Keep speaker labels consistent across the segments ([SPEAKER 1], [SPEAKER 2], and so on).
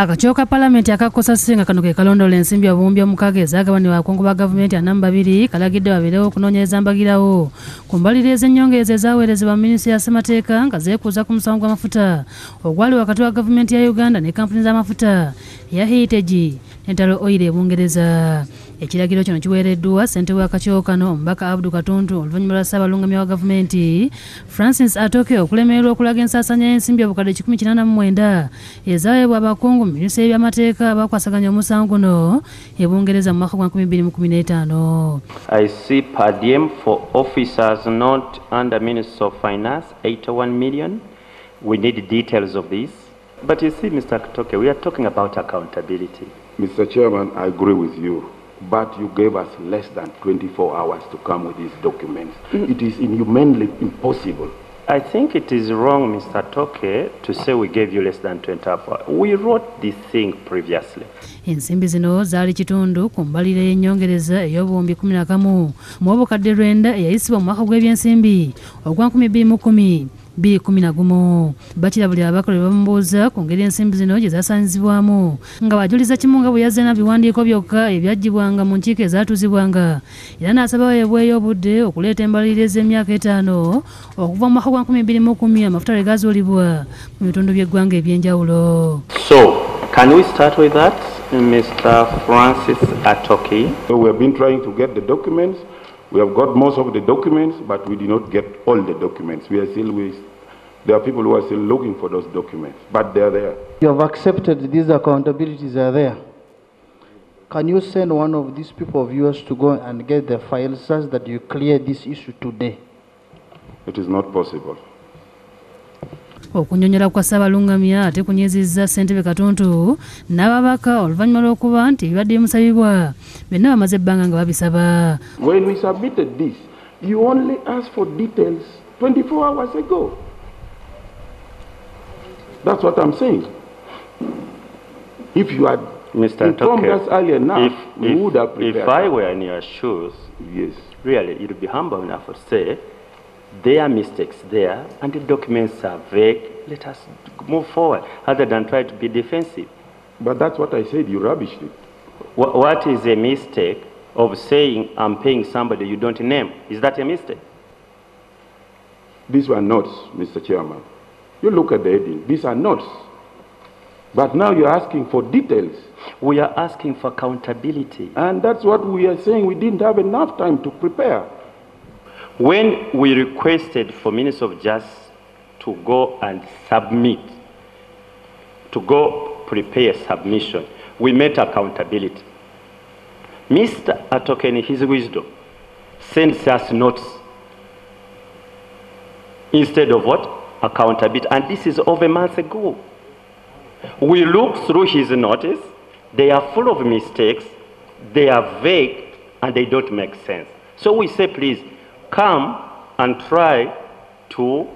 [SPEAKER 1] Akakiiko ka Paalamenti akakosa Ssenga kano ke kalondola ensimbi obuwumbi omukaaga ezaagabanibwa abakungu ba gavumenti ana 2 kalagidde babeerewo okunoonyereza mbagirawo ku mbalirira ez'ennyongereza ezaaweerezebwa mu minisitule ya ssemateeka nga zeekuuza ku musango gw'amafuta ogwali wakati wa gavumenti ya Uganda ne kampuni z'amafuta ya Heritage n'entalo Oil e Bungereza. Ekiragiro kino kiweereddwa ssentebe w'akakiiko kano omubaka Abdul Katuntu oluvannyuma lwa Ssaabalungamya wa gavumenti Francis Atoke okulemererwa okulaga ensaasaanya y'ensimbi obukadde 189 ezaweebwa abakungu mu minisitule y'ebyamateeka abakwasaganya omusango guno e Bungereza mu mwaka gwa 2015.
[SPEAKER 2] I see per diem for officers not under Ministry of Finance 81 million. We need details of this. But you see, Mr. Atoke, we are talking about accountability.
[SPEAKER 3] Mr. Chairman, I agree with you. But you gave us less than 24 hours to come with these documents. It is inhumanly impossible.
[SPEAKER 2] I think it is wrong, Mr. Toke, to say we gave you less than 24 hours. We wrote this thing previously.
[SPEAKER 1] Ensimbi zino zaali kitundu ku mbalirira y'ennyongereza ey'obuwumbi 11 mu obukadde 9 eyayisibwa mu mwaka gw'ebyensimbi ogwa 2010. 2011 bakira buli abakole bamubuuza ku ngeri ensimbi zino gye zasaanyizibwamu nga bajuliza kimu nga bwe yazze n'ebiwandiiko byokka ebyaggyibwanga mu nkiiko ezaatuuzibwanga era n'asaba baweebweyo obudde okuleeta embalirira ez'emyaka 5 okuva mu mwaka gwa 2010 amafuta lwe gazuulibwa mu bitundu by'eggwanga eby'enjawulo.
[SPEAKER 2] So, can we start with that, Mr. Francis Atoke?
[SPEAKER 3] So we have been trying to get the documents. We have got most of the documents, but we did not get all the documents. There are people who are still looking for those documents, but they are there.
[SPEAKER 4] You have accepted these accountabilities are there. Can you send one of these people of yours to go and get the files such that you clear this issue today?
[SPEAKER 3] It is not possible.
[SPEAKER 1] Okunyonyola kwa Ssaabalungamya ate kunyezizza ssentebe Katuntu n'ababaka oluvannyuma lw'okuba nti ebibadde bimusabibwa byonna bamaze ebbanga nga babisaba.
[SPEAKER 3] When we submitted this, you only asked for details 24 hours ago. That's what I'm saying. If you had informed us earlier enough, we would have prepared.
[SPEAKER 2] If I were in your shoes,
[SPEAKER 3] yes,
[SPEAKER 2] really, you'd be humble enough to say, there are mistakes there, and the documents are vague. Let us move forward, other than try to be defensive.
[SPEAKER 3] But that's what I said, you rubbished it.
[SPEAKER 2] What is a mistake of saying I'm paying somebody you don't name? Is that a mistake?
[SPEAKER 3] These were notes, Mr. Chairman. You look at the heading, these are notes. But now you're asking for details.
[SPEAKER 2] We are asking for accountability.
[SPEAKER 3] And that's what we are saying, we didn't have enough time to prepare.
[SPEAKER 2] When we requested for Minister of Justice to go and submit, to go prepare submission, we met accountability. Mr. Atoke, in his wisdom, sends us notes instead of what? Accountability. And this is over a month ago. We look through his notice, they are full of mistakes, they are vague, and they don't make sense. So we say, please, come and try to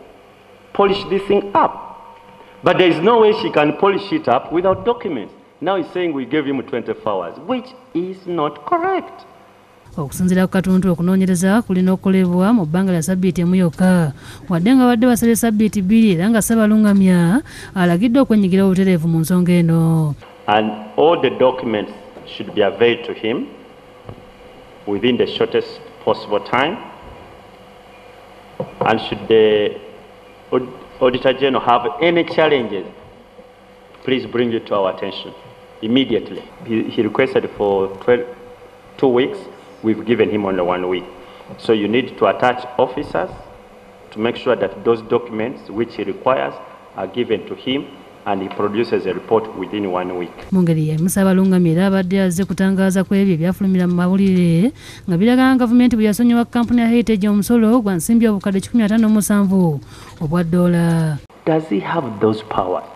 [SPEAKER 2] polish this thing up. But there is no way she can polish it up without documents. Now he's saying we gave him 24 hours, which is not correct.
[SPEAKER 1] Okusinziira ku Katuntu okunoonyereza kulina okukolebwa mu bbanga lya ssabbiiti emu yokka wadde nga badde basabye ssabbiiti 2 era nga Ssaabalungamya alagidde okwenyigira obutereevu mu nsonga eno.
[SPEAKER 2] And all the documents should be available to him within the shortest possible time. And should the Auditor General have any challenges, please bring it to our attention immediately. He requested for 2 weeks. We've given him only 1 week. So you need to attach officers to make sure that those documents which he requires are given to him, and he produces a report within 1 week.
[SPEAKER 1] Mu ngeri y'emu Ssaabalungamya era abadde azze kutangaaza ku ebyo ebyafulumira mu mawulire nga biraga nga gavumenti bwe yasonyiwa kampuni ya Heritage omusolo gwa nsimbi obukadde 157 obwa $.
[SPEAKER 2] Does he have those powers?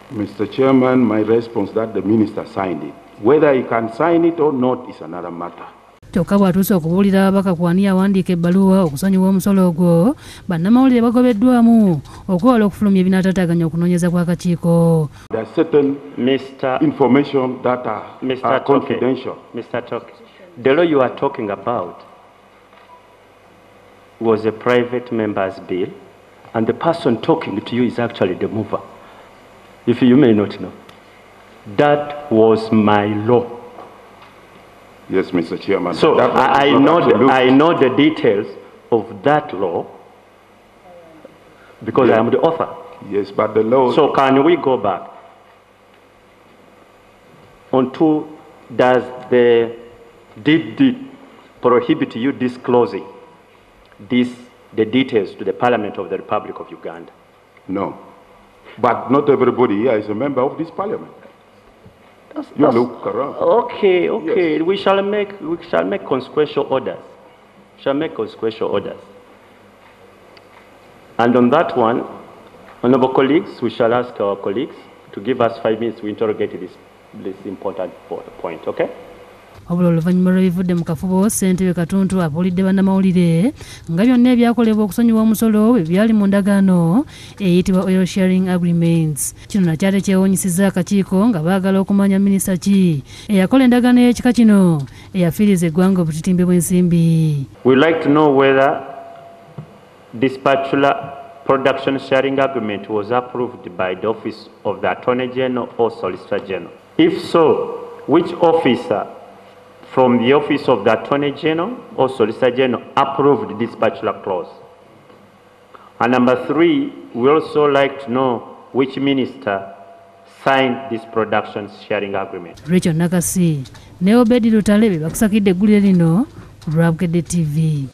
[SPEAKER 3] Mr. Chairman, my response that the minister signed it. Whether he can sign it or not is another matter.
[SPEAKER 1] Kyokka bw'atuuse okubuulira ababaka ku ani yawandiika ebbaluwa okusonyiwa omusolo ogwo, bannamawulire bagobeddwamu okwewala okufulumya ebinaataataaganya okunoonyeza kw'akakiiko.
[SPEAKER 3] There are certain information that are confidential.
[SPEAKER 2] Mr. Toke, the law you are talking about was a private member's bill, and the person talking to you is actually the mover, if you may not know. That was my law.
[SPEAKER 3] Yes, Mr. Chairman.
[SPEAKER 2] So
[SPEAKER 3] That
[SPEAKER 2] I
[SPEAKER 3] is not absolute.
[SPEAKER 2] know the details of that law because I am the author.
[SPEAKER 3] Yes, but the law...
[SPEAKER 2] So can we go back onto, does the deed prohibit you disclosing the details to the Parliament of the Republic of Uganda?
[SPEAKER 3] No. But not everybody here is a member of this Parliament. You look around.
[SPEAKER 2] Okay.
[SPEAKER 3] Yes.
[SPEAKER 2] We shall make consequential orders. And on that one, honourable colleagues, we shall ask our colleagues to give us 5 minutes to interrogate this important point, okay?
[SPEAKER 1] Wabula oluvannyuma lw'ebivudde mu kafubo ssentebe Katuntu abuulidde bannamawulire nga byonna ebyakolebwa okusonyiwa omusolo bwe byali mu ndagaano eyitibwa Oil Sharing Agreements. Kino nakyo ate kyewuunyisizza akakiiko nga baagala okumanya minisita ki eyakola endagaano y'ekika kino eyafiiriza eggwanga obutitimbe bw'ensimbi.
[SPEAKER 2] We'd like to know whether this particular production sharing agreement was approved by the Office of the Attorney General or Solicitor General. If so, which officer from the Office of the Attorney General or Solicitor General approved this particular clause? And number 3, we also like to know which minister signed this production sharing agreement.
[SPEAKER 1] Rachel Nakasi ne Obedi Lutale be bakusakidde eggulire lino ku Lwabugedde TV.